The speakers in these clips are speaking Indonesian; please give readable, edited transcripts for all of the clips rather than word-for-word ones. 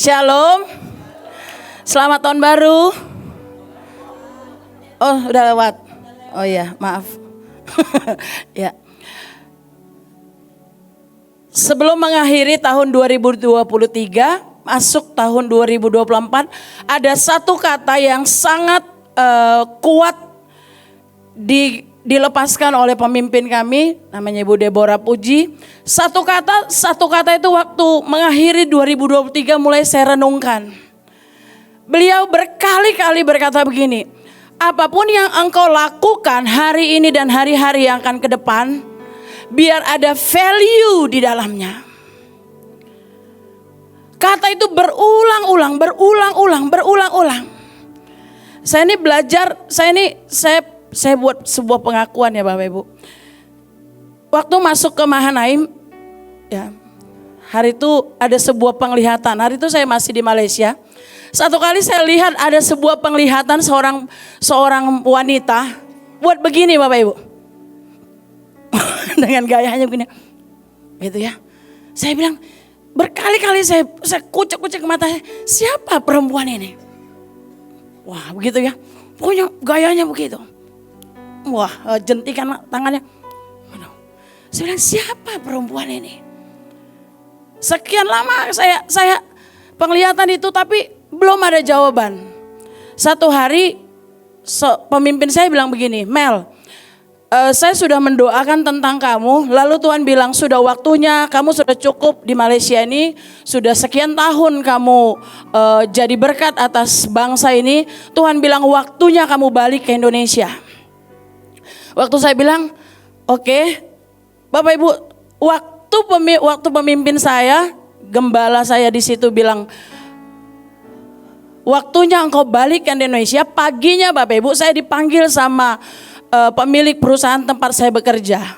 Shalom. Selamat tahun baru. Oh, udah lewat. Oh iya, maaf. Ya. Sebelum mengakhiri tahun 2023, masuk tahun 2024, ada satu kata yang sangat kuat dilepaskan oleh pemimpin kami, namanya Ibu Deborah Puji. Satu kata itu waktu mengakhiri 2023 mulai saya renungkan. Beliau berkali-kali berkata begini, apapun yang engkau lakukan hari ini dan hari-hari yang akan ke depan, biar ada value di dalamnya. Kata itu berulang-ulang. Saya ini belajar, saya buat sebuah pengakuan ya Bapak Ibu. Waktu masuk ke Mahanaim, ya, hari itu ada sebuah penglihatan. Hari itu saya masih di Malaysia. Satu kali saya lihat ada sebuah penglihatan seorang wanita buat begini Bapak Ibu. Dengan gayanya begini. Gitu ya. Saya bilang, berkali-kali saya kucek-kucek mata saya, siapa perempuan ini? Wah begitu ya. Pokoknya gayanya begitu. Wah jentikan tangannya. Saya bilang, siapa perempuan ini? Sekian lama saya penglihatan itu tapi belum ada jawaban. Satu hari pemimpin saya bilang begini, Mel, saya sudah mendoakan tentang kamu, lalu Tuhan bilang sudah waktunya, kamu sudah cukup di Malaysia ini, sudah sekian tahun kamu jadi berkat atas bangsa ini, Tuhan bilang waktunya kamu balik ke Indonesia. Waktu saya bilang, oke, Bapak Ibu, waktu pemimpin saya, gembala saya di situ bilang, waktunya engkau balik ke Indonesia. Paginya Bapak Ibu saya dipanggil sama pemilik perusahaan tempat saya bekerja.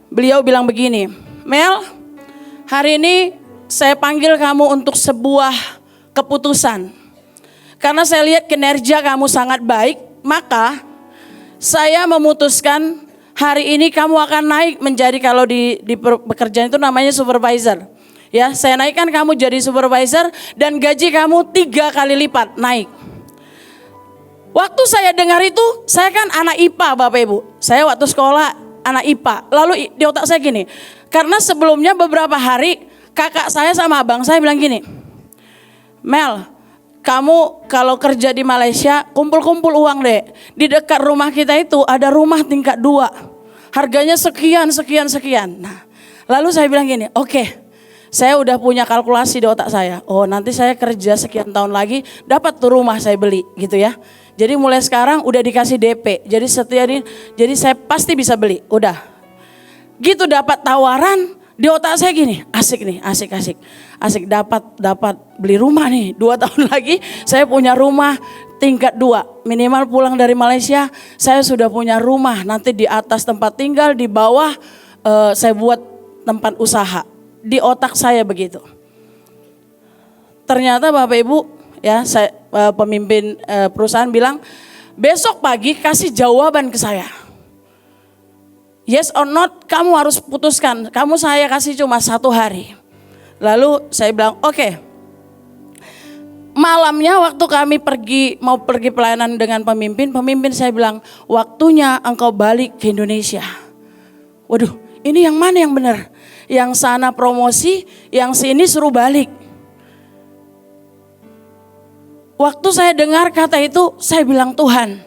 Beliau bilang begini, Mel, hari ini saya panggil kamu untuk sebuah keputusan. Karena saya lihat kinerja kamu sangat baik, maka saya memutuskan hari ini kamu akan naik menjadi, kalau di pekerjaan itu namanya supervisor. Ya, saya naikkan kamu jadi supervisor dan gaji kamu 3 kali lipat naik. Waktu saya dengar itu, saya kan anak IPA Bapak Ibu. Saya waktu sekolah anak IPA. Lalu di otak saya gini, karena sebelumnya beberapa hari kakak saya sama abang saya bilang gini, Mel, kamu kalau kerja di Malaysia kumpul-kumpul uang deh. Di dekat rumah kita itu ada rumah tingkat 2. Harganya sekian. Nah, lalu saya bilang gini, oke. Saya udah punya kalkulasi di otak saya. Oh nanti saya kerja sekian tahun lagi dapat tuh rumah saya beli gitu ya. Jadi mulai sekarang udah dikasih DP. Jadi saya pasti bisa beli. Udah. Gitu dapat tawaran di otak saya gini. Asik nih, asik. Asik dapat beli rumah nih. 2 tahun lagi saya punya rumah tingkat 2. Minimal pulang dari Malaysia saya sudah punya rumah. Nanti di atas tempat tinggal, di bawah saya buat tempat usaha. Di otak saya begitu. Ternyata Bapak Ibu, ya, pemimpin perusahaan bilang, besok pagi kasih jawaban ke saya. Yes or not, kamu harus putuskan. Kamu saya kasih cuma 1 hari. Lalu saya bilang, oke. Malamnya waktu kami mau pergi pelayanan dengan pemimpin saya bilang, waktunya engkau balik ke Indonesia. Waduh, ini yang mana yang benar? Yang sana promosi, yang sini suruh balik. Waktu saya dengar kata itu, saya bilang, Tuhan,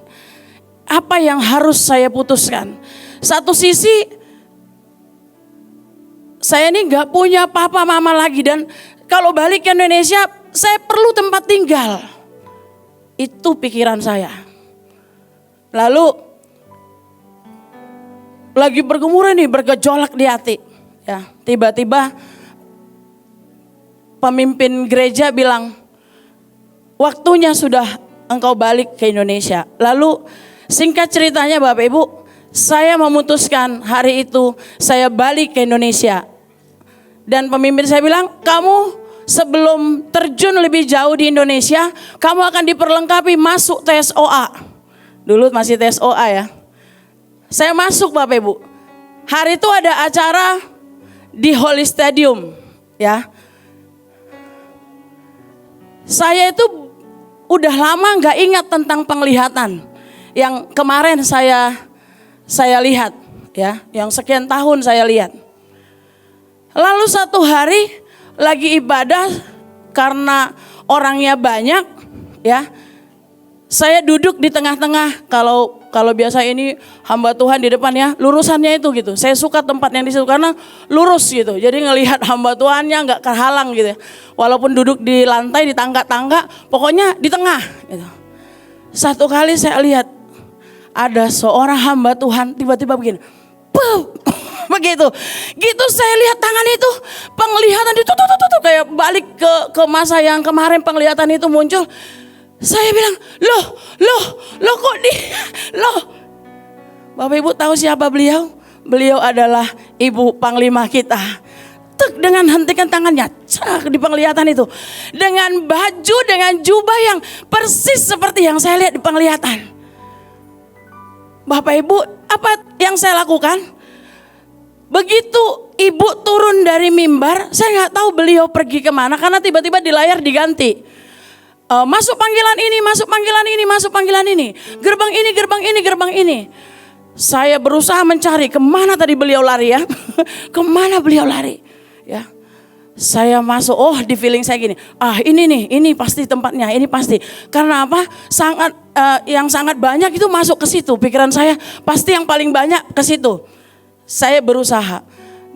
apa yang harus saya putuskan? Satu sisi, saya ini gak punya papa mama lagi, dan kalau balik ke Indonesia, saya perlu tempat tinggal. Itu pikiran saya. Lalu, lagi bergumul nih, bergejolak di hati. Ya, tiba-tiba pemimpin gereja bilang, waktunya sudah engkau balik ke Indonesia. Lalu singkat ceritanya Bapak Ibu, saya memutuskan hari itu saya balik ke Indonesia. Dan pemimpin saya bilang, kamu sebelum terjun lebih jauh di Indonesia, kamu akan diperlengkapi masuk tes OA. Dulu masih tes OA ya. Saya masuk Bapak Ibu. Hari itu ada acara di Holy Stadium, ya. Saya itu udah lama nggak ingat tentang penglihatan yang kemarin saya lihat, ya, yang sekian tahun saya lihat. Lalu satu hari lagi ibadah karena orangnya banyak, ya. Saya duduk di tengah-tengah. Kalau biasa ini hamba Tuhan di depan, ya, lurusannya itu gitu. Saya suka tempat yang di situ karena lurus gitu. Jadi ngelihat hamba Tuhannya nggak kehalang gitu. Walaupun duduk di lantai, di tangga-tangga, pokoknya di tengah gitu. Satu kali saya lihat ada seorang hamba Tuhan tiba-tiba begini. Puh, begitu. Gitu saya lihat tangan itu, penglihatan itu tuh kayak balik ke masa yang kemarin penglihatan itu muncul. Saya bilang, loh kok loh. Bapak Ibu tahu siapa beliau? Beliau adalah Ibu Panglima kita. Tek, dengan hentikan tangannya, cak, di penglihatan itu. Dengan baju, dengan jubah yang persis seperti yang saya lihat di penglihatan. Bapak Ibu, apa yang saya lakukan? Begitu Ibu turun dari mimbar, saya nggak tahu beliau pergi kemana karena tiba-tiba di layar diganti. Masuk panggilan ini, masuk panggilan ini, masuk panggilan ini. Gerbang ini, gerbang ini, gerbang ini. Saya berusaha mencari kemana tadi beliau lari, ya. Kemana beliau lari, ya. Saya masuk, di feeling saya gini. Ini nih, ini pasti tempatnya, ini pasti. Karena apa? Yang sangat banyak itu masuk ke situ. Pikiran saya pasti yang paling banyak ke situ. Saya berusaha.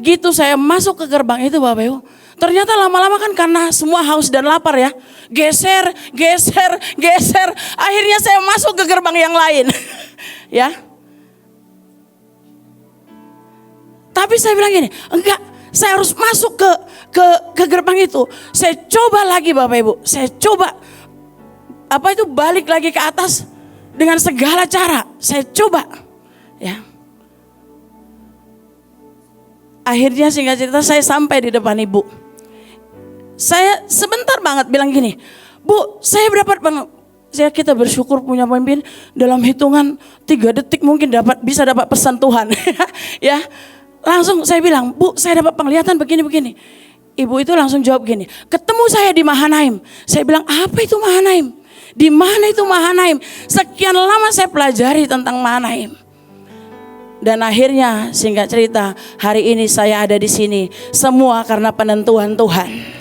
Gitu saya masuk ke gerbang itu, Bapak Ibu. Ternyata lama-lama kan karena semua haus dan lapar, ya. Geser. Akhirnya saya masuk ke gerbang yang lain. Ya. Tapi saya bilang gini, enggak, saya harus masuk ke gerbang itu. Saya coba lagi, Bapak Ibu. Saya coba balik lagi ke atas dengan segala cara. Saya coba, ya. Akhirnya singkat cerita saya sampai di depan Ibu. Saya sebentar banget bilang gini, Bu, saya kita bersyukur punya pemimpin dalam hitungan 3 detik mungkin bisa dapat pesan Tuhan. Ya, langsung saya bilang, Bu, saya dapat penglihatan begini-begini. Ibu itu langsung jawab gini, ketemu saya di Mahanaim. Saya bilang, apa itu Mahanaim? Di mana itu Mahanaim? Sekian lama saya pelajari tentang Mahanaim. Dan akhirnya singkat cerita, hari ini saya ada di sini. Semua karena penentuan Tuhan.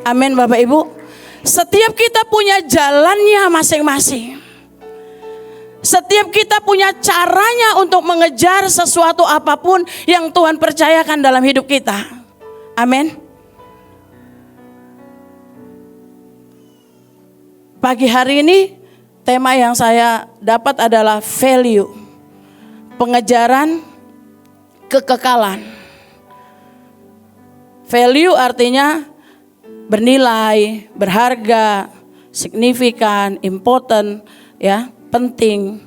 Amin, Bapak Ibu. Setiap kita punya jalannya masing-masing. Setiap kita punya caranya untuk mengejar sesuatu apapun yang Tuhan percayakan dalam hidup kita. Amin. Pagi hari ini tema yang saya dapat adalah value. Pengejaran kekekalan. Value artinya bernilai, berharga, signifikan, important, ya, penting.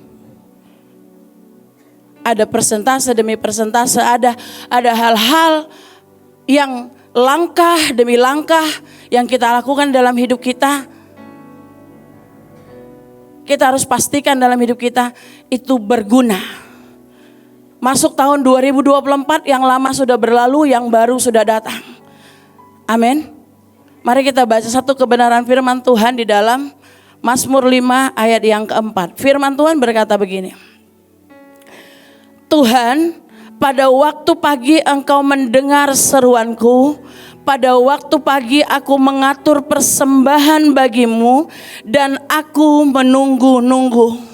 Ada persentase demi persentase, ada hal-hal yang langkah demi langkah yang kita lakukan dalam hidup kita. Kita harus pastikan dalam hidup kita itu berguna. Masuk tahun 2024, yang lama sudah berlalu, yang baru sudah datang. Amin. Mari kita baca satu kebenaran firman Tuhan di dalam Mazmur 5 ayat yang keempat. Firman Tuhan berkata begini. Tuhan, pada waktu pagi Engkau mendengar seruanku. Pada waktu pagi aku mengatur persembahan bagimu dan aku menunggu-nunggu.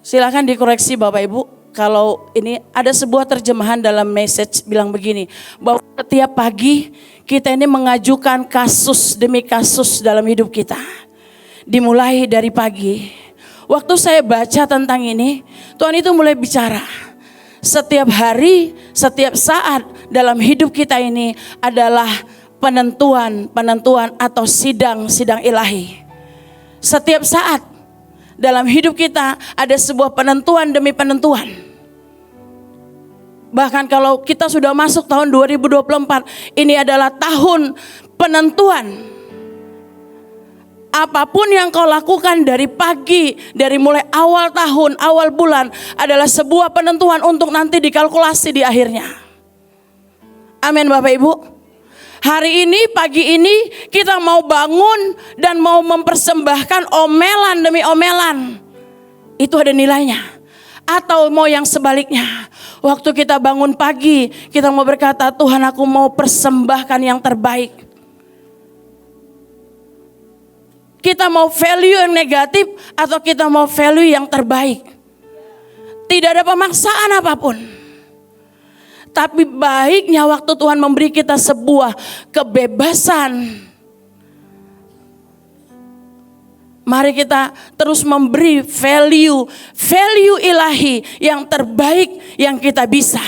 Silakan dikoreksi Bapak Ibu. Kalau ini ada sebuah terjemahan dalam message bilang begini, bahwa setiap pagi kita ini mengajukan kasus demi kasus dalam hidup kita. Dimulai dari pagi. Waktu saya baca tentang ini, Tuhan itu mulai bicara. Setiap hari, setiap saat dalam hidup kita ini adalah penentuan atau sidang ilahi. Setiap saat dalam hidup kita ada sebuah penentuan demi penentuan. Bahkan kalau kita sudah masuk tahun 2024, ini adalah tahun penentuan. Apapun yang kau lakukan dari pagi, dari mulai awal tahun, awal bulan adalah sebuah penentuan untuk nanti dikalkulasi di akhirnya. Amin Bapak Ibu. Hari ini, pagi ini kita mau bangun dan mau mempersembahkan omelan demi omelan. Itu ada nilainya. Atau mau yang sebaliknya. Waktu kita bangun pagi, kita mau berkata, Tuhan aku mau persembahkan yang terbaik. Kita mau value yang negatif atau kita mau value yang terbaik. Tidak ada pemaksaan apapun. Tapi baiknya waktu Tuhan memberi kita sebuah kebebasan. Mari kita terus memberi value ilahi yang terbaik yang kita bisa.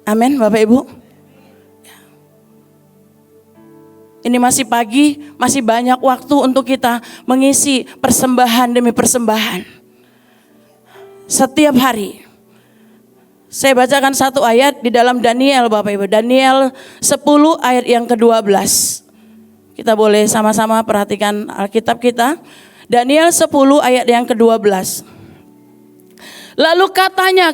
Amin Bapak Ibu. Ini masih pagi, masih banyak waktu untuk kita mengisi persembahan demi persembahan. Setiap hari. Saya bacakan satu ayat di dalam Daniel Bapak Ibu. Daniel 10 ayat yang ke-12. Kita boleh sama-sama perhatikan Alkitab kita. Daniel 10 ayat yang ke-12. Lalu katanya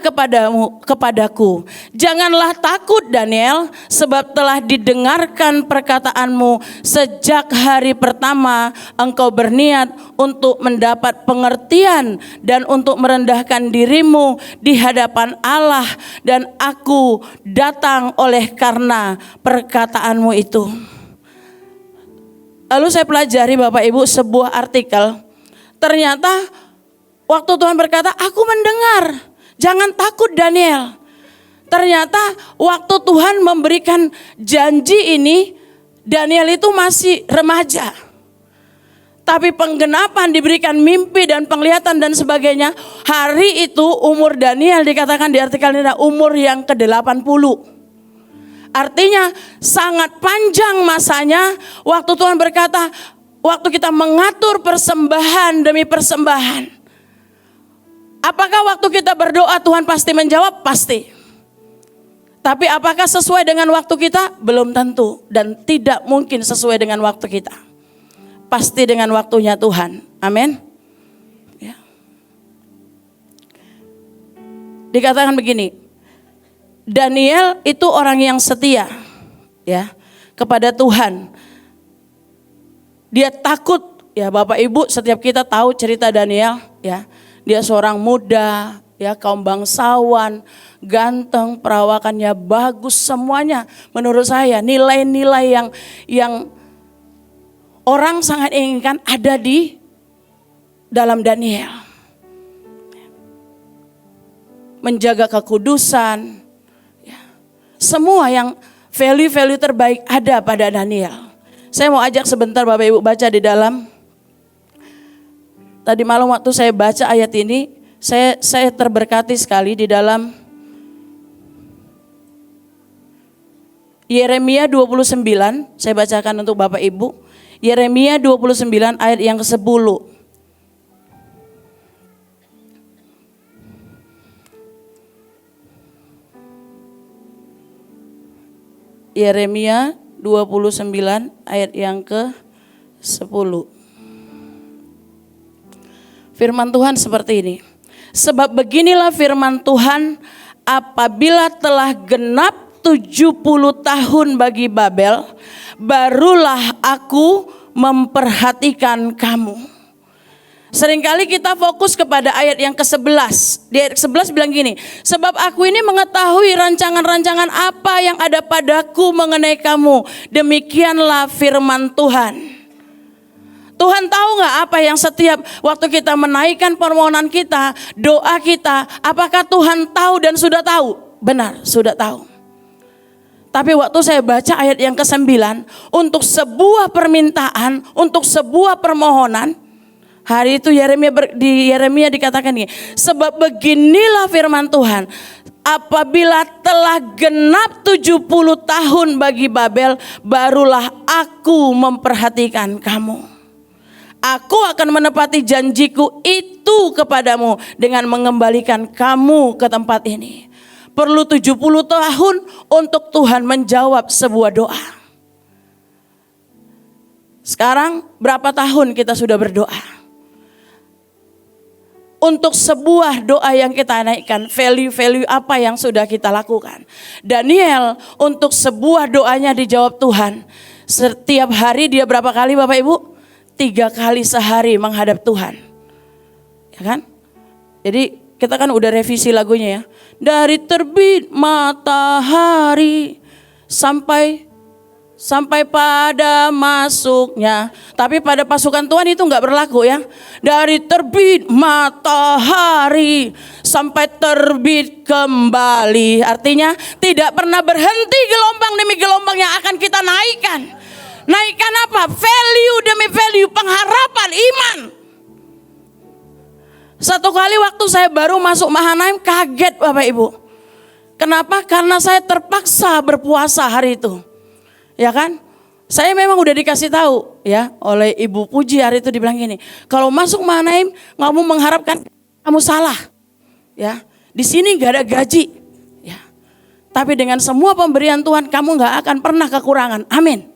kepadaku, janganlah takut Daniel, sebab telah didengarkan perkataanmu sejak hari pertama engkau berniat untuk mendapat pengertian dan untuk merendahkan dirimu di hadapan Allah, dan aku datang oleh karena perkataanmu itu. Lalu saya pelajari Bapak Ibu sebuah artikel, ternyata waktu Tuhan berkata, aku mendengar, jangan takut Daniel. Ternyata waktu Tuhan memberikan janji ini, Daniel itu masih remaja. Tapi penggenapan diberikan mimpi dan penglihatan dan sebagainya. Hari itu umur Daniel dikatakan di artikel ini umur yang ke-80. Artinya sangat panjang masanya waktu Tuhan berkata, waktu kita mengatur persembahan demi persembahan. Apakah waktu kita berdoa Tuhan pasti menjawab? Pasti. Tapi apakah sesuai dengan waktu kita? Belum tentu. Dan tidak mungkin sesuai dengan waktu kita. Pasti dengan waktunya Tuhan. Amin. Ya. Dikatakan begini. Daniel itu orang yang setia. Ya, kepada Tuhan. Dia takut. Ya Bapak Ibu, setiap kita tahu cerita Daniel. Ya. Dia seorang muda, ya kaum bangsawan, ganteng, perawakannya bagus semuanya. Menurut saya nilai-nilai yang orang sangat inginkan ada di dalam Daniel. Menjaga kekudusan, ya. Semua yang value-value terbaik ada pada Daniel. Saya mau ajak sebentar Bapak Ibu baca di dalam. Tadi malam waktu saya baca ayat ini, saya terberkati sekali di dalam Yeremia 29, saya bacakan untuk Bapak Ibu. Yeremia 29 ayat yang ke-10. Yeremia 29 ayat yang ke-10. Firman Tuhan seperti ini. Sebab beginilah firman Tuhan, apabila telah genap 70 tahun bagi Babel, barulah aku memperhatikan kamu. Seringkali kita fokus kepada ayat yang ke-11. Di ayat ke-11 bilang gini, sebab aku ini mengetahui rancangan-rancangan apa yang ada padaku mengenai kamu. Demikianlah firman Tuhan. Tuhan tahu gak apa yang setiap waktu kita menaikkan permohonan kita, doa kita, apakah Tuhan tahu dan sudah tahu? Benar, sudah tahu. Tapi waktu saya baca ayat yang ke-9, untuk sebuah permintaan, untuk sebuah permohonan, hari itu di Yeremia dikatakan ini, sebab beginilah firman Tuhan, apabila telah genap 70 tahun bagi Babel, barulah aku memperhatikan kamu. Aku akan menepati janjiku itu kepadamu dengan mengembalikan kamu ke tempat ini. Perlu 70 tahun untuk Tuhan menjawab sebuah doa. Sekarang berapa tahun kita sudah berdoa? untuk sebuah doa yang kita naikkan, value-value apa yang sudah kita lakukan. Daniel untuk sebuah doanya dijawab Tuhan. Setiap hari dia berapa kali Bapak Ibu? 3 kali sehari menghadap Tuhan. Ya kan? Jadi kita kan udah revisi lagunya ya. Dari terbit matahari sampai pada masuknya. Tapi pada pasukan Tuhan itu enggak berlaku ya. Dari terbit matahari sampai terbit kembali. Artinya tidak pernah berhenti gelombang demi gelombang yang akan kita naikkan. Naikkan apa? Value demi value, pengharapan, iman. Satu kali waktu saya baru masuk Mahanaim kaget Bapak Ibu. Kenapa? Karena saya terpaksa berpuasa hari itu. Ya kan? Saya memang udah dikasih tahu ya oleh Ibu Puji hari itu dibilang gini. Kalau masuk Mahanaim kamu mengharapkan kamu salah. Ya. Di sini gak ada gaji. Ya. Tapi dengan semua pemberian Tuhan kamu gak akan pernah kekurangan. Amin.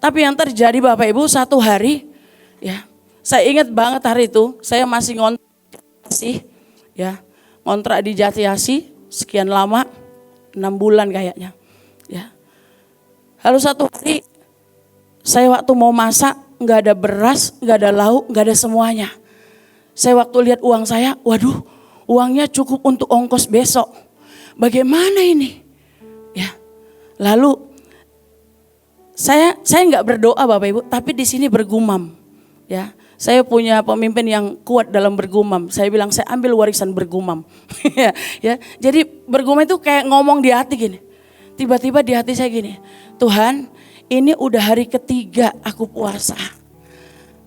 Tapi yang terjadi Bapak Ibu satu hari ya. Saya ingat banget hari itu, saya masih ngontrak di Jatiasi sekian lama, 6 bulan kayaknya. Ya. Lalu satu hari saya waktu mau masak, nggak ada beras, nggak ada lauk, nggak ada semuanya. Saya waktu lihat uang saya, waduh, uangnya cukup untuk ongkos besok. Bagaimana ini? Ya. Lalu saya nggak berdoa Bapak Ibu, tapi di sini bergumam. Ya. Saya punya pemimpin yang kuat dalam bergumam. Saya bilang saya ambil warisan bergumam. Ya, jadi bergumam itu kayak ngomong di hati gini. Tiba-tiba di hati saya gini, Tuhan, ini udah hari ketiga aku puasa.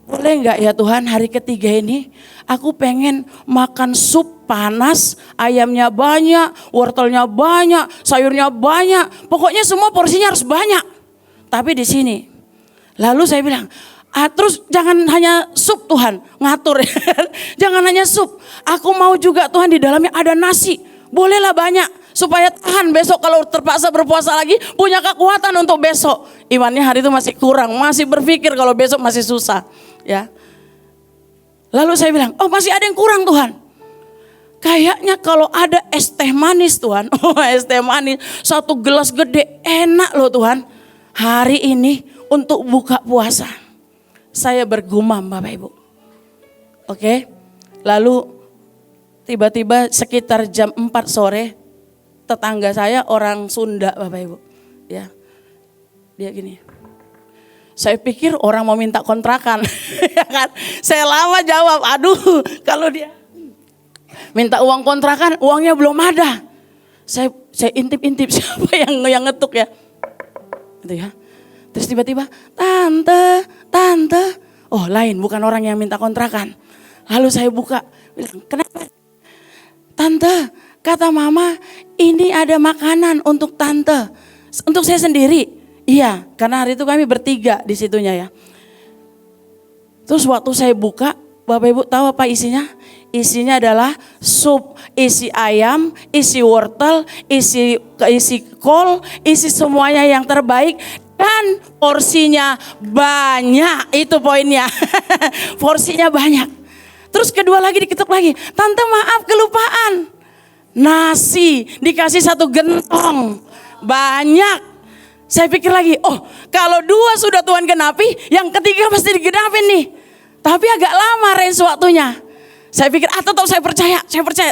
Boleh nggak ya Tuhan hari ketiga ini aku pengen makan sup panas, ayamnya banyak, wortelnya banyak, sayurnya banyak. Pokoknya semua porsinya harus banyak. Tapi di sini, lalu saya bilang, terus jangan hanya sup Tuhan, ngatur. Jangan hanya sup. Aku mau juga Tuhan di dalamnya ada nasi. Bolehlah banyak. Supaya tahan besok kalau terpaksa berpuasa lagi. Punya kekuatan untuk besok. Imannya hari itu masih kurang. Masih berpikir kalau besok masih susah. Ya. Lalu saya bilang, oh masih ada yang kurang Tuhan. Kayaknya kalau ada es teh manis Tuhan. Oh es teh manis. 1 gelas gede enak loh Tuhan. Hari ini untuk buka puasa. Saya bergumam Bapak Ibu. Oke. Lalu tiba-tiba sekitar jam 4 sore tetangga saya orang Sunda Bapak Ibu. Ya. Dia gini. Saya pikir orang mau minta kontrakan. Ya kan? Saya lama jawab, aduh kalau dia minta uang kontrakan, uangnya belum ada. Saya intip-intip siapa yang ngetuk ya. Gitu ya. Terus tiba-tiba, tante, oh lain bukan orang yang minta kontrakan. Lalu saya buka, bilang kenapa? Tante, kata mama ini ada makanan untuk tante, untuk saya sendiri. Iya, karena hari itu kami bertiga di situnya ya. Terus waktu saya buka, Bapak Ibu tahu apa isinya? Isinya adalah sup, isi ayam, isi wortel, isi kol, isi semuanya yang terbaik. Dan porsinya banyak, itu poinnya. Porsinya banyak. Terus kedua lagi diketuk lagi, tante maaf kelupaan. Nasi dikasih 1 gentong, banyak. Saya pikir lagi, oh kalau 2 sudah Tuhan genapi, yang ketiga pasti digenapin nih. Tapi agak lama range waktunya. Saya pikir, tetap saya percaya,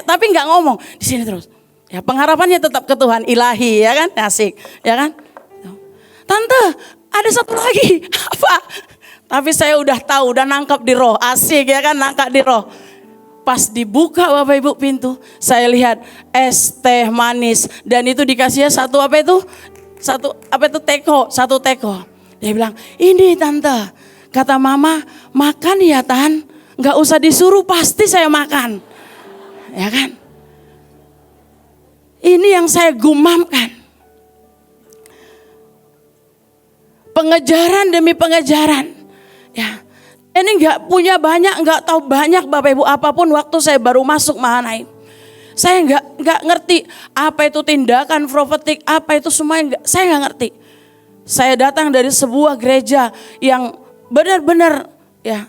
tapi nggak ngomong di sini terus. Ya pengharapannya tetap ke Tuhan ilahi, ya kan, asik, ya kan. Tante, ada 1 lagi, apa? Tapi saya udah tahu, udah nangkap di roh, asik ya kan, nangkap di roh. Pas dibuka Bapak Ibu pintu, saya lihat es teh manis dan itu dikasihnya 1 apa itu? 1 teko. Dia bilang, ini tante, kata mama, makan ya Tan, nggak usah disuruh pasti saya makan, ya kan? Ini yang saya gumamkan. Pengejaran demi pengejaran. Ya. Ini enggak punya banyak, enggak tahu banyak Bapak Ibu apapun waktu saya baru masuk Mahanaim. Saya enggak ngerti apa itu tindakan profetik, apa itu semua saya enggak ngerti. Saya datang dari sebuah gereja yang benar-benar ya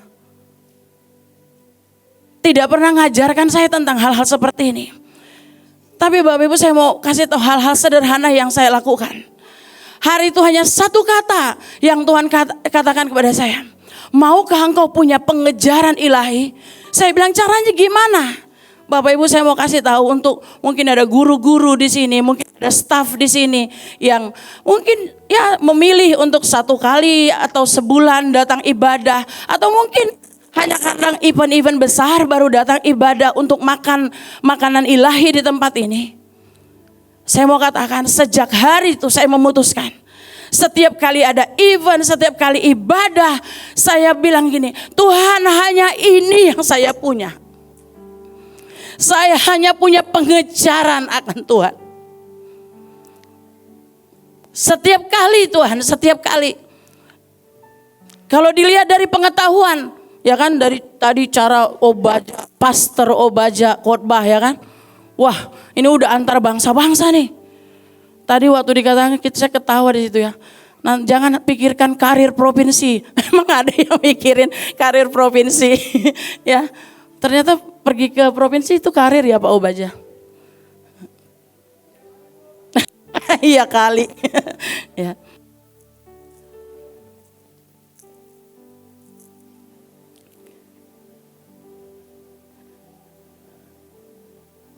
tidak pernah ngajarkan saya tentang hal-hal seperti ini. Tapi Bapak Ibu, saya mau kasih tahu hal-hal sederhana yang saya lakukan. Hari itu hanya satu kata yang Tuhan katakan kepada saya. Maukah engkau punya pengejaran ilahi? Saya bilang, caranya gimana? Bapak Ibu, saya mau kasih tahu untuk mungkin ada guru-guru di sini, mungkin ada staf di sini yang mungkin ya memilih untuk 1 kali atau sebulan datang ibadah, atau mungkin hanya kadang event-event besar baru datang ibadah untuk makan makanan ilahi di tempat ini. Saya mau katakan, sejak hari itu saya memutuskan, setiap kali ada event, setiap kali ibadah, saya bilang gini, Tuhan, hanya ini yang saya punya. Saya hanya punya pengejaran akan Tuhan. Setiap kali Tuhan, setiap kali. Kalau dilihat dari pengetahuan, ya kan, dari tadi cara Obaja, Pastor Obaja khotbah, ya kan. Wah, ini udah antar bangsa-bangsa nih. Tadi waktu dikatakan, saya ketawa di situ ya. Nah, jangan pikirkan karir provinsi. Emang ada yang mikirin karir provinsi? Ya, ternyata pergi ke provinsi itu karir ya Pak Obaja. Iya kali. Ya.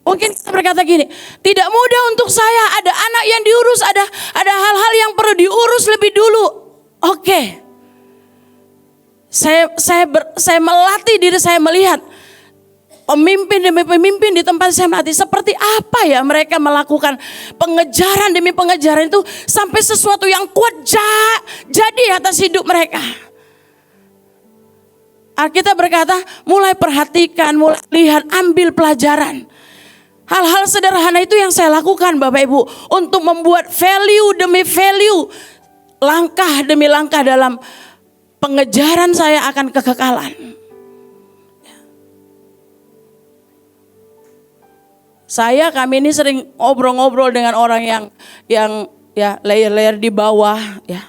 Mungkin kita berkata gini, tidak mudah untuk saya, ada anak yang diurus, ada hal-hal yang perlu diurus lebih dulu. Oke. Saya melatih diri saya melihat pemimpin demi pemimpin di tempat saya melatih, seperti apa ya mereka melakukan pengejaran demi pengejaran itu sampai sesuatu yang kuat jadi atas hidup mereka. Alkitab berkata, mulai perhatikan, mulai lihat, ambil pelajaran. Hal-hal sederhana itu yang saya lakukan Bapak Ibu, untuk membuat value demi value, langkah demi langkah dalam pengejaran saya akan kekekalan. Kami ini sering ngobrol-ngobrol dengan orang yang ya layer-layer di bawah ya.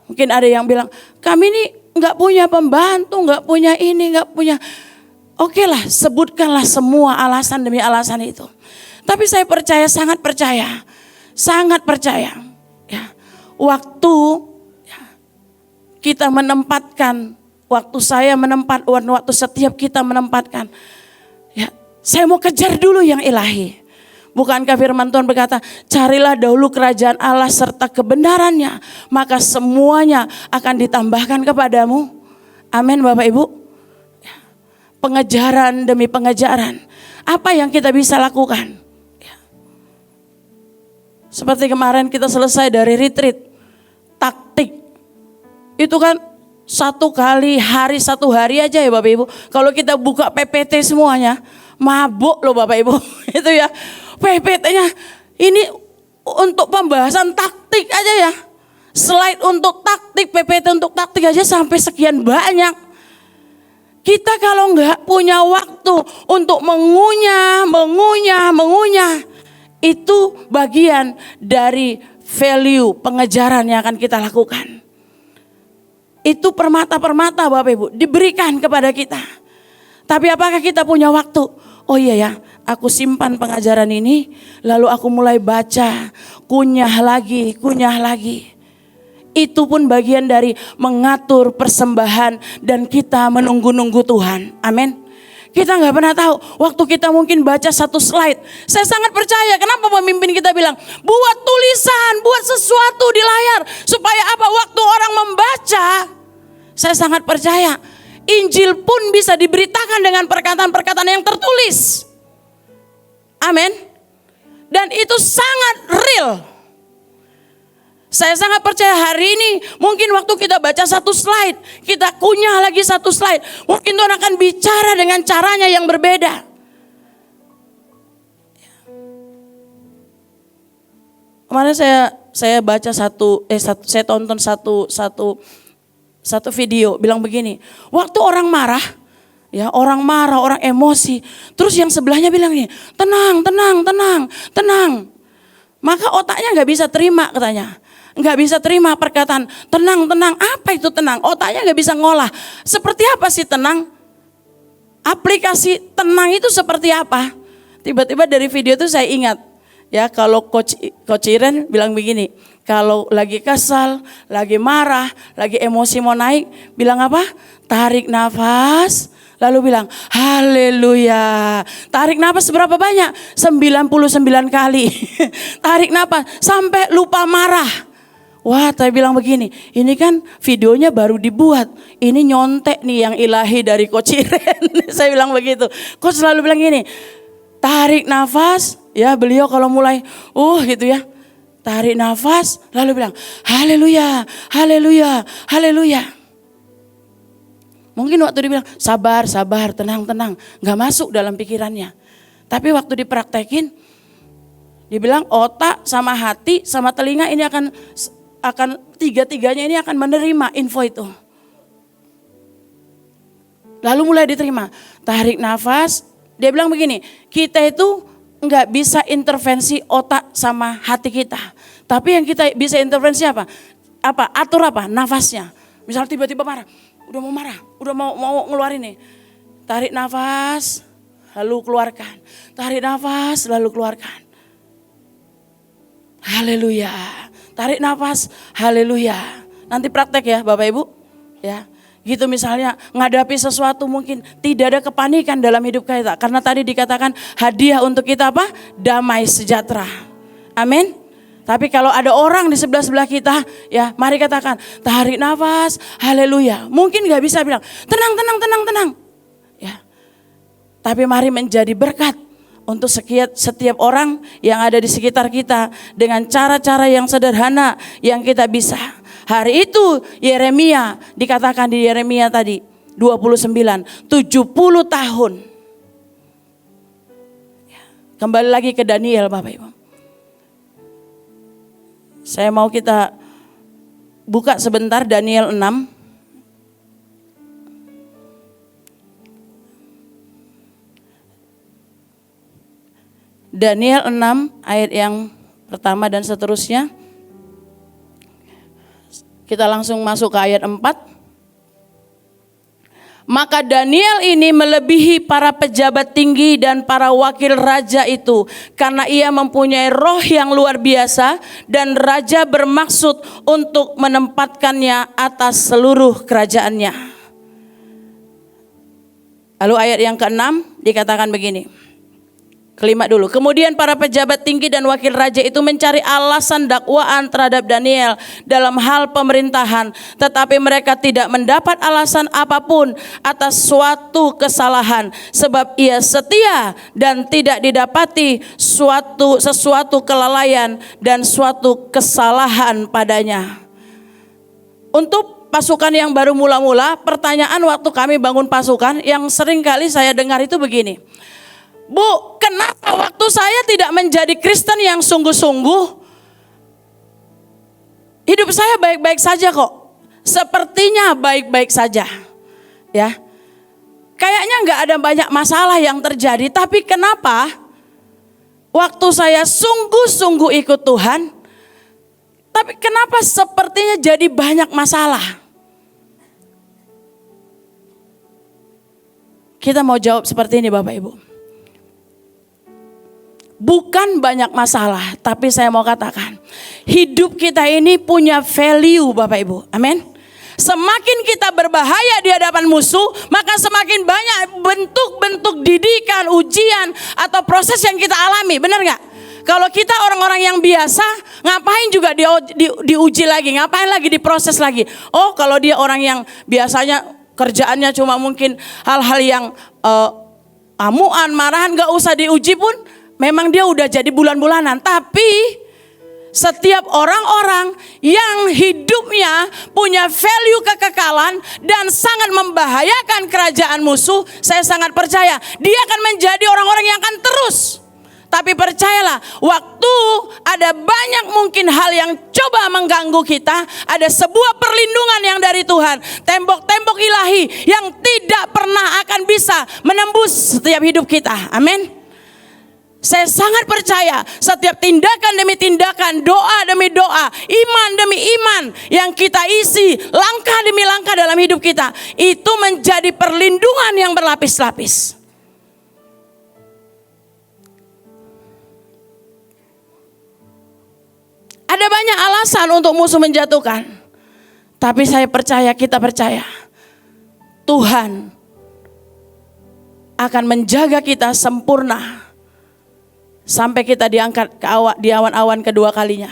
Mungkin ada yang bilang, kami ini nggak punya pembantu, nggak punya ini, nggak punya. Oke lah, sebutkanlah semua alasan demi alasan itu. Tapi saya percaya, sangat percaya ya. Waktu ya, kita menempatkan, waktu setiap kita menempatkan, ya, saya mau kejar dulu yang ilahi. Bukankah firman Tuhan berkata, carilah dahulu kerajaan Allah serta kebenarannya, maka semuanya akan ditambahkan kepadamu. Amin Bapak Ibu. Pengejaran demi pengejaran, apa yang kita bisa lakukan? Seperti kemarin kita selesai dari retreat, taktik. Itu kan satu hari aja ya Bapak Ibu. Kalau kita buka PPT semuanya, mabuk loh Bapak Ibu. Itu ya, PPT-nya ini untuk pembahasan taktik aja ya. Slide untuk taktik, PPT untuk taktik aja sampai sekian banyak. Kita kalau nggak punya waktu untuk mengunyah, itu bagian dari value pengejaran yang akan kita lakukan. Itu permata-permata Bapak Ibu diberikan kepada kita. Tapi apakah kita punya waktu? Oh iya ya, aku simpan pengajaran ini, lalu aku mulai baca, kunyah lagi. Itu pun bagian dari mengatur persembahan dan kita menunggu-nunggu Tuhan. Amin. Kita nggak pernah tahu waktu kita mungkin baca satu slide. Saya sangat percaya, kenapa pemimpin kita bilang buat tulisan, buat sesuatu di layar supaya apa, waktu orang membaca. Saya sangat percaya Injil pun bisa diberitakan dengan perkataan-perkataan yang tertulis. Amin. Dan itu sangat real. Saya sangat percaya hari ini mungkin waktu kita baca satu slide, kita kunyah lagi satu slide, mungkin Tuhan akan bicara dengan caranya yang berbeda. Kemarin saya baca saya tonton satu video bilang begini, waktu orang marah, orang emosi, terus yang sebelahnya bilang nih, tenang. Maka otaknya nggak bisa terima katanya. Nggak bisa terima perkataan tenang. Apa itu tenang? Otaknya nggak bisa ngolah. Seperti apa sih tenang? aplikasi tenang itu seperti apa? Tiba-tiba dari video itu saya ingat, ya kalau Coach Iren bilang begini, kalau lagi kesal, lagi marah, lagi emosi mau naik, bilang apa? Tarik nafas, lalu bilang haleluya. Tarik nafas berapa banyak? 99 kali. Tarik nafas sampai lupa marah. Wah, saya bilang begini, ini kan videonya baru dibuat, ini nyontek nih yang ilahi dari Coach Iren. Saya bilang begitu. Coach selalu bilang gini, tarik nafas, ya beliau kalau mulai, gitu ya, tarik nafas, lalu bilang, haleluya, haleluya, haleluya. Mungkin waktu dia bilang, sabar, sabar, tenang, tenang, gak masuk dalam pikirannya. Tapi waktu dipraktekin, dia bilang otak sama hati sama telinga ini akan tiga-tiganya ini akan menerima info itu. Lalu mulai diterima. Tarik nafas. Dia bilang begini, kita itu nggak bisa intervensi otak sama hati kita. Tapi yang kita bisa intervensi apa? Atur apa? Nafasnya. Misal tiba-tiba marah. Udah mau marah. Udah mau ngeluarin nih. Tarik nafas. Lalu keluarkan. Tarik nafas. Lalu keluarkan. Haleluya. Tarik nafas, haleluya. Nanti praktek ya Bapak Ibu. Ya, gitu misalnya menghadapi sesuatu mungkin tidak ada kepanikan dalam hidup kita. Karena tadi dikatakan hadiah untuk kita apa? Damai sejahtera. Amin. Tapi kalau ada orang di sebelah kita, ya mari katakan tarik nafas, haleluya. Mungkin gak bisa bilang tenang, tenang, tenang, tenang. Ya. Tapi mari menjadi berkat untuk setiap orang yang ada di sekitar kita dengan cara-cara yang sederhana yang kita bisa. Hari itu Yeremia, dikatakan di Yeremia tadi 29, 70 tahun. Kembali lagi ke Daniel Bapak Ibu. Saya mau kita buka sebentar Daniel 6. Daniel 6 ayat yang pertama dan seterusnya. Kita langsung masuk ke ayat 4. Maka Daniel ini melebihi para pejabat tinggi dan para wakil raja itu. Karena ia mempunyai roh yang luar biasa. Dan raja bermaksud untuk menempatkannya atas seluruh kerajaannya. Lalu ayat yang ke-6 dikatakan begini. Kelima dulu. Kemudian para pejabat tinggi dan wakil raja itu mencari alasan dakwaan terhadap Daniel dalam hal pemerintahan. Tetapi mereka tidak mendapat alasan apapun atas suatu kesalahan. Sebab ia setia dan tidak didapati sesuatu kelalaian dan suatu kesalahan padanya. Untuk pasukan yang baru mula-mula, pertanyaan waktu kami bangun pasukan yang sering kali saya dengar itu begini. Bu, kenapa waktu saya tidak menjadi Kristen yang sungguh-sungguh? Hidup saya baik-baik saja kok. Sepertinya baik-baik saja. Ya. Kayaknya enggak ada banyak masalah yang terjadi, tapi kenapa waktu saya sungguh-sungguh ikut Tuhan, tapi kenapa sepertinya jadi banyak masalah? Kita mau jawab seperti ini Bapak Ibu. Bukan banyak masalah, tapi saya mau katakan, hidup kita ini punya value Bapak Ibu, amin. Semakin kita berbahaya di hadapan musuh, maka semakin banyak bentuk-bentuk didikan, ujian, atau proses yang kita alami, benar gak? Kalau kita orang-orang yang biasa, ngapain juga diuji lagi, ngapain lagi diproses lagi. Oh kalau dia orang yang biasanya kerjaannya cuma mungkin hal-hal yang amuan, marahan, gak usah diuji pun, memang dia udah jadi bulan-bulanan. Tapi setiap orang-orang yang hidupnya punya value kekekalan dan sangat membahayakan kerajaan musuh, saya sangat percaya dia akan menjadi orang-orang yang akan terus. Tapi percayalah, waktu ada banyak mungkin hal yang coba mengganggu kita, ada sebuah perlindungan yang dari Tuhan, tembok-tembok ilahi yang tidak pernah akan bisa menembus setiap hidup kita. Amin. Saya sangat percaya setiap tindakan demi tindakan, doa demi doa, iman demi iman yang kita isi langkah demi langkah dalam hidup kita, itu menjadi perlindungan yang berlapis-lapis. Ada banyak alasan untuk musuh menjatuhkan. Tapi saya percaya, kita percaya, Tuhan akan menjaga kita sempurna sampai kita diangkat di awan-awan kedua kalinya.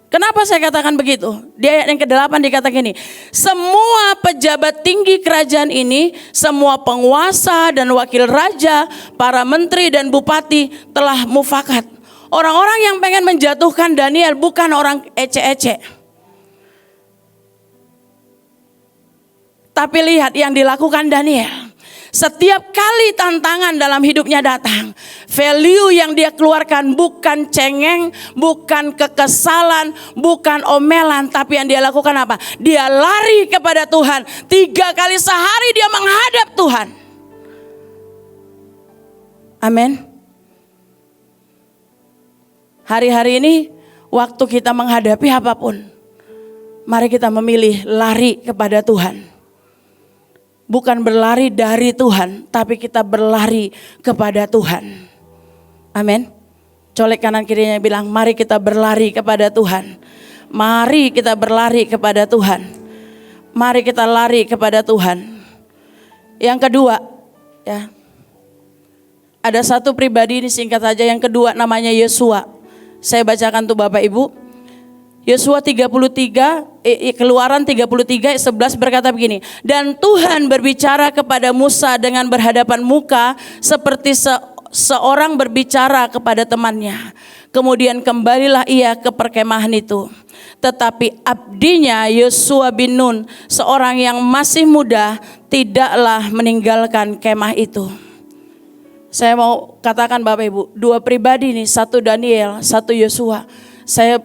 Kenapa saya katakan begitu? Di ayat yang ke-8 dikatakan gini, semua pejabat tinggi kerajaan ini, semua penguasa dan wakil raja, para menteri dan bupati telah mufakat. Orang-orang yang pengen menjatuhkan Daniel bukan orang ece-ece. Tapi lihat yang dilakukan Daniel. Setiap kali tantangan dalam hidupnya datang, value yang dia keluarkan bukan cengeng, bukan kekesalan, bukan omelan, tapi yang dia lakukan apa? Dia lari kepada Tuhan. 3 kali sehari dia menghadap Tuhan. Amin. Hari-hari ini waktu kita menghadapi apapun, mari kita memilih lari kepada Tuhan. Bukan berlari dari Tuhan, tapi kita berlari kepada Tuhan. Amin. Colek kanan kirinya bilang, mari kita berlari kepada Tuhan. Mari kita berlari kepada Tuhan. Mari kita lari kepada Tuhan. Yang kedua, ya, ada satu pribadi ini singkat saja. Yang kedua namanya Yosua. Saya bacakan tuh Bapak Ibu. Yosua 33, Keluaran 33 ayat 11 berkata begini. Dan Tuhan berbicara kepada Musa dengan berhadapan muka seperti seorang berbicara kepada temannya. Kemudian kembalilah ia ke perkemahan itu. Tetapi abdinya Yosua bin Nun, seorang yang masih muda, tidaklah meninggalkan kemah itu. Saya mau katakan Bapak Ibu, 2 pribadi nih, satu Daniel, satu Yosua.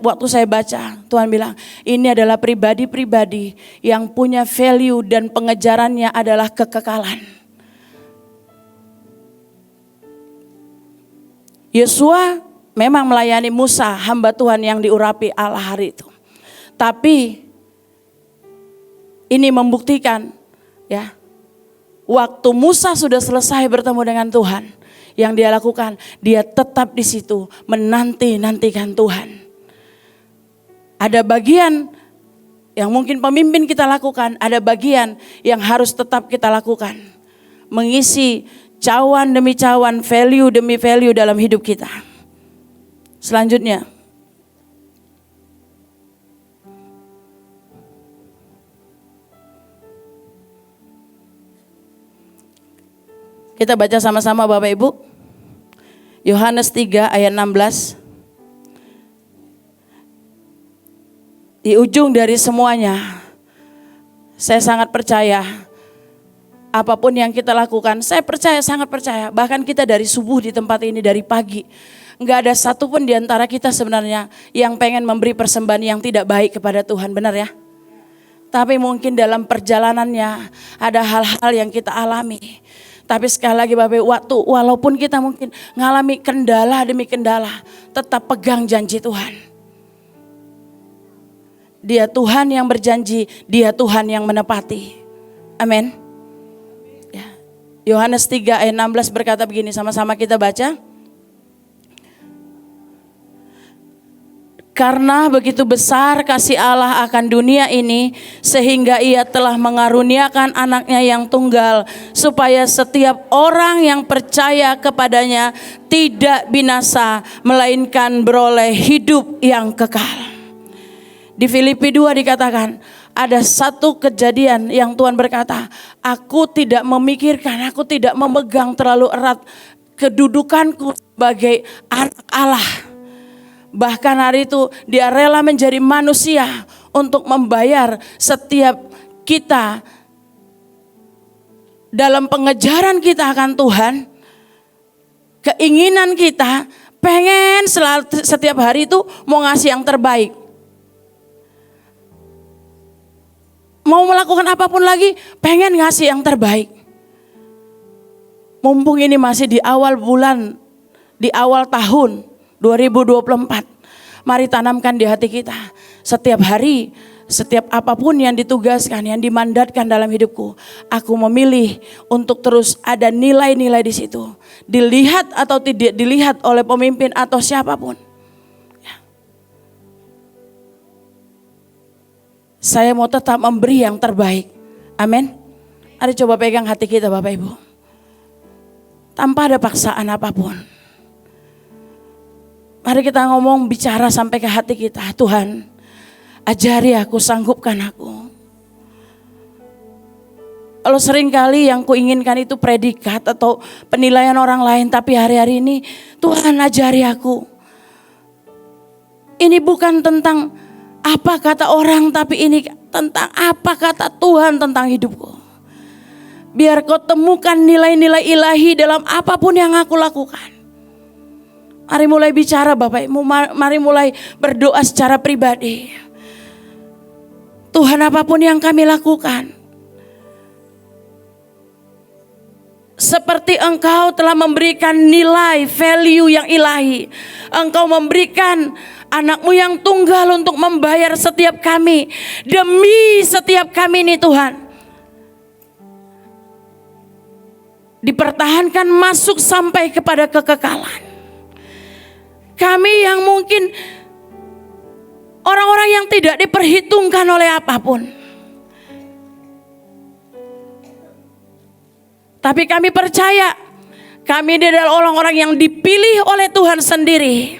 Waktu saya baca, Tuhan bilang, ini adalah pribadi-pribadi yang punya value dan pengejarannya adalah kekekalan. Yosua memang melayani Musa, hamba Tuhan yang diurapi Allah hari itu. Tapi ini membuktikan, ya, waktu Musa sudah selesai bertemu dengan Tuhan, yang dia lakukan, dia tetap di situ menanti-nantikan Tuhan. Ada bagian yang mungkin pemimpin kita lakukan, ada bagian yang harus tetap kita lakukan. Mengisi cawan demi cawan, value demi value dalam hidup kita. Selanjutnya, kita baca sama-sama Bapak Ibu. Yohanes 3 ayat 16. Di ujung dari semuanya, saya sangat percaya apapun yang kita lakukan, saya percaya, sangat percaya. Bahkan kita dari subuh di tempat ini, dari pagi, enggak ada satupun di antara kita sebenarnya yang pengen memberi persembahan yang tidak baik kepada Tuhan, benar ya? Tapi mungkin dalam perjalanannya ada hal-hal yang kita alami. Tapi sekali lagi Bapak, walaupun kita mungkin ngalami kendala demi kendala, tetap pegang janji Tuhan. Dia Tuhan yang berjanji, Dia Tuhan yang menepati. Amin. Ya. Yohanes 3 ayat 16 berkata begini, sama-sama kita baca. Karena begitu besar kasih Allah akan dunia ini, sehingga Ia telah mengaruniakan anaknya yang tunggal, supaya setiap orang yang percaya kepadanya tidak binasa, melainkan beroleh hidup yang kekal. Di Filipi 2 dikatakan, ada satu kejadian yang Tuhan berkata, aku tidak memikirkan, aku tidak memegang terlalu erat kedudukanku sebagai anak Allah. Bahkan hari itu dia rela menjadi manusia untuk membayar setiap kita dalam pengejaran kita akan Tuhan. Keinginan kita pengen setiap hari itu mau ngasih yang terbaik. Mau melakukan apapun lagi, pengen ngasih yang terbaik. mumpung ini masih di awal bulan, di awal tahun 2024, mari tanamkan di hati kita setiap hari, setiap apapun yang ditugaskan, yang dimandatkan dalam hidupku, aku memilih untuk terus ada nilai-nilai di situ. Dilihat atau tidak dilihat oleh pemimpin atau siapapun. Ya. Saya mau tetap memberi yang terbaik. Amin. Mari coba pegang hati kita Bapak Ibu. Tanpa ada paksaan apapun. Mari kita ngomong, bicara sampai ke hati kita. Tuhan, ajari aku, sanggupkan aku. Kalau seringkali yang kuinginkan itu predikat atau penilaian orang lain, tapi hari-hari ini Tuhan ajari aku. Ini bukan tentang apa kata orang, tapi ini tentang apa kata Tuhan tentang hidupku. Biar kau temukan nilai-nilai ilahi dalam apapun yang aku lakukan. Mari mulai bicara Bapak Ibu, mari mulai berdoa secara pribadi. Tuhan, apapun yang kami lakukan, seperti Engkau telah memberikan nilai, value yang ilahi. Engkau memberikan anak-Mu yang tunggal untuk membayar setiap kami. Demi setiap kami ini Tuhan, dipertahankan masuk sampai kepada kekekalan. Kami yang mungkin orang-orang yang tidak diperhitungkan oleh apapun. Tapi kami percaya kami adalah orang-orang yang dipilih oleh Tuhan sendiri.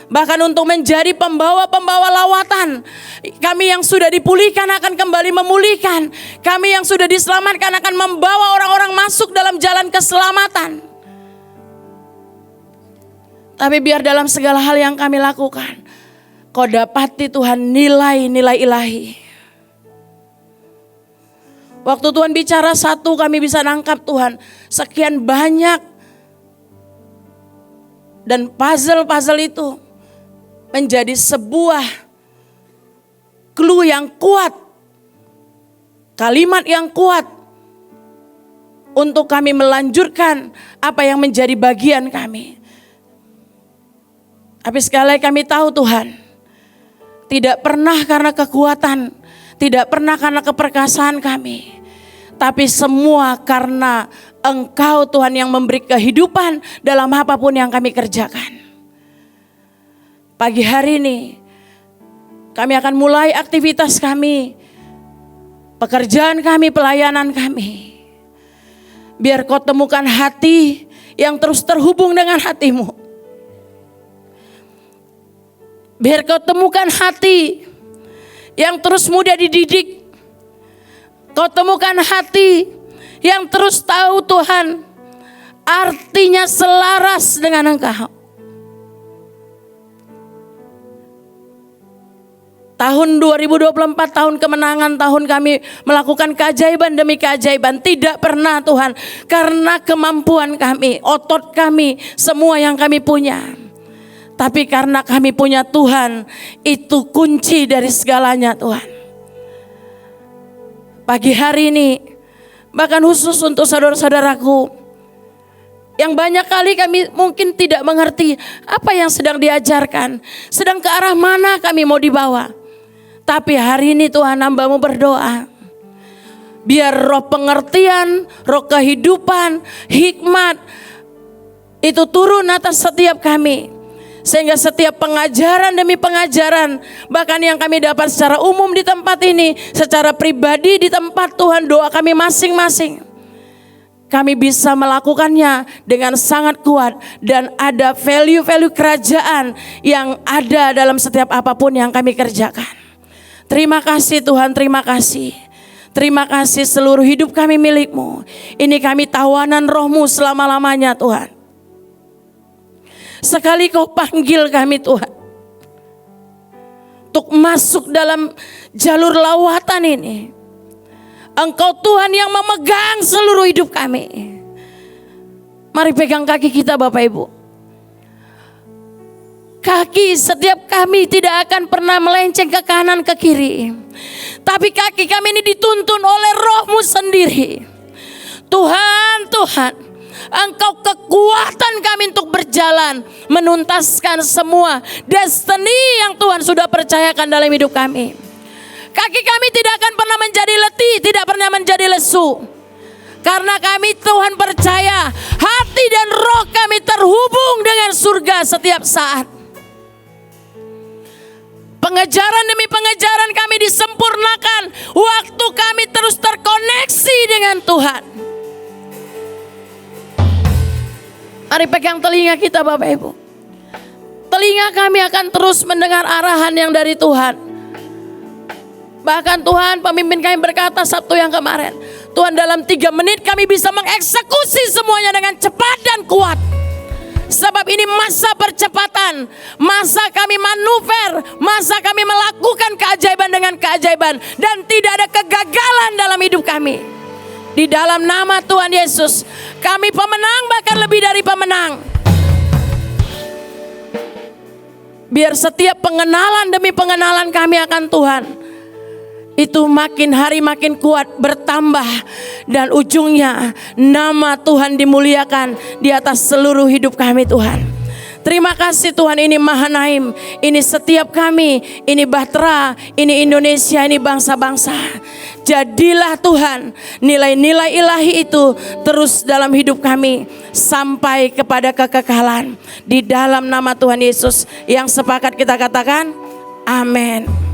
Bahkan untuk menjadi pembawa-pembawa lawatan. Kami yang sudah dipulihkan akan kembali memulihkan. Kami yang sudah diselamatkan akan membawa orang-orang masuk dalam jalan keselamatan. Tapi biar dalam segala hal yang kami lakukan, Kau dapati Tuhan nilai-nilai ilahi. Waktu Tuhan bicara satu, kami bisa nangkap Tuhan sekian banyak. Dan puzzle-puzzle itu menjadi sebuah clue yang kuat. Kalimat yang kuat untuk kami melanjutkan apa yang menjadi bagian kami. Tapi sekali lagi kami tahu Tuhan, tidak pernah karena kekuatan, tidak pernah karena keperkasaan kami, tapi semua karena Engkau Tuhan yang memberi kehidupan dalam apapun yang kami kerjakan. Pagi hari ini kami akan mulai aktivitas kami, pekerjaan kami, pelayanan kami. Biar Kau temukan hati yang terus terhubung dengan hati-Mu. Biar Kau temukan hati yang terus mudah dididik. Kau temukan hati yang terus tahu Tuhan artinya selaras dengan Engkau. Tahun 2024 tahun kemenangan, tahun kami melakukan keajaiban demi keajaiban. Tidak pernah Tuhan, karena kemampuan kami, otot kami, semua yang kami punya. Tapi karena kami punya Tuhan, itu kunci dari segalanya Tuhan. Pagi hari ini, bahkan khusus untuk saudara-saudaraku, yang banyak kali kami mungkin tidak mengerti apa yang sedang diajarkan, sedang ke arah mana kami mau dibawa. Tapi hari ini Tuhan, hamba-Mu berdoa, biar roh pengertian, roh kehidupan, hikmat, itu turun atas setiap kami. Sehingga setiap pengajaran demi pengajaran, bahkan yang kami dapat secara umum di tempat ini, secara pribadi di tempat Tuhan, doa kami masing-masing, kami bisa melakukannya dengan sangat kuat. Dan ada value-value kerajaan yang ada dalam setiap apapun yang kami kerjakan. Terima kasih Tuhan, terima kasih. Terima kasih, seluruh hidup kami milik-Mu. Ini kami tawanan Roh-Mu selama-lamanya Tuhan. Sekali Kau panggil kami Tuhan, untuk masuk dalam jalur lawatan ini, Engkau Tuhan yang memegang seluruh hidup kami. Mari pegang kaki kita Bapak Ibu. Kaki setiap kami tidak akan pernah melenceng ke kanan ke kiri. Tapi kaki kami ini dituntun oleh Roh-Mu sendiri. Tuhan, Tuhan, Engkau kekuatan kami untuk berjalan, menuntaskan semua destiny yang Tuhan sudah percayakan dalam hidup kami. Kaki kami tidak akan pernah menjadi letih, tidak pernah menjadi lesu. Karena kami Tuhan percaya hati dan roh kami terhubung dengan surga setiap saat. Pengejaran demi pengejaran kami disempurnakan. Waktu kami terus terkoneksi dengan Tuhan. Mari pegang telinga kita Bapak Ibu. Telinga kami akan terus mendengar arahan yang dari Tuhan. Bahkan Tuhan pemimpin kami berkata Sabtu yang kemarin, Tuhan dalam 3 menit kami bisa mengeksekusi semuanya dengan cepat dan kuat. Sebab ini masa percepatan, masa kami manuver, masa kami melakukan keajaiban dengan keajaiban. Dan tidak ada kegagalan dalam hidup kami. Di dalam nama Tuhan Yesus, kami pemenang bahkan lebih dari pemenang. Biar setiap pengenalan demi pengenalan kami akan Tuhan, itu makin hari makin kuat, bertambah, dan ujungnya nama Tuhan dimuliakan di atas seluruh hidup kami Tuhan. Terima kasih Tuhan, ini Mahanaim, ini setiap kami, ini Bahtera, ini Indonesia, ini bangsa-bangsa. Jadilah Tuhan nilai-nilai ilahi itu terus dalam hidup kami sampai kepada kekekalan. Di dalam nama Tuhan Yesus yang sepakat kita katakan amin.